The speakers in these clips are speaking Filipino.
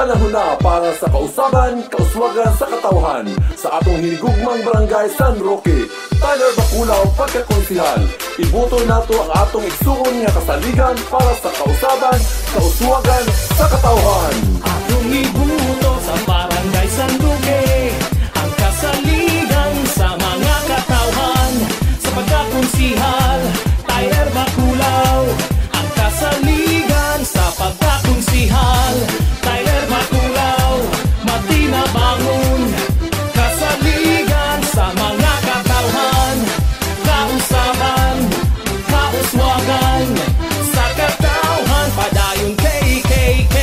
Panahon na para sa kausaban, kauswagan sa katawhan sa atong hinigugmang barangay San Roque. Tyler Baculaw, pagkakonsihal. Iboto nato ang atong igsuon nga kasaligan para sa kausaban, kauswagan sa katawhan. Atong iboto sa barangay San Roque, ang kasaligan sa mga katawhan. Sa pagkakonsihal, Tyler Baculaw, ang kasaligan sa pagkakonsihal. Tyler Baculaw, Matina Bangon, kasaligan sa mga katawhan. Kausaban, kauswagan sa katawhan. Padayon KKK,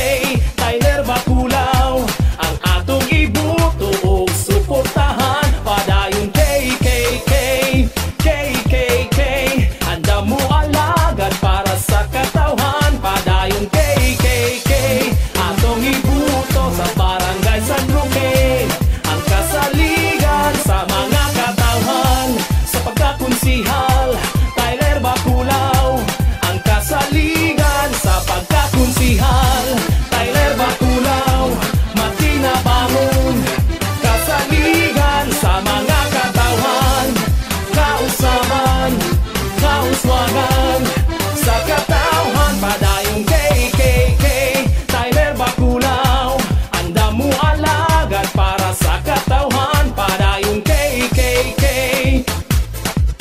Tyler Baculaw, ang atong iboto o suportahan. Padayon KKK, KKK, handa mo alagad para sa katawhan. Padayon KKK, atong iboto sa barangay San Roque, ang kasaligan sa mga katawhan. Sa pagkakonsihal, Tyler Baculaw, ang kasaligan sa pagkakonsihal. Tyler Baculaw, Matina Bangon, kasaligan sa mga katawhan. Kausaban, kauswagan sa katawhan. Padayong KKK, Tyler Baculaw, anda mo alagad para sa katawhan. Padayong KKK.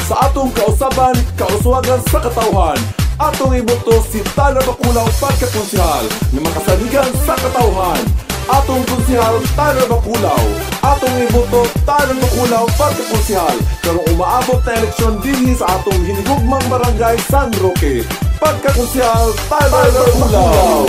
Sa atong kausaban, kauswagan sa katawhan, atong iboto si Tyler Baculaw, pagkakonsihal na makasaligan sa katawhan. Atong konsihal Tyler Baculaw, atong iboto Tyler Baculaw, pagkakonsihal. Karong umaabot na eleksyon dinhi sa atong hinigugmang barangay San Roque, pagkakonsihal Tyler Baculaw.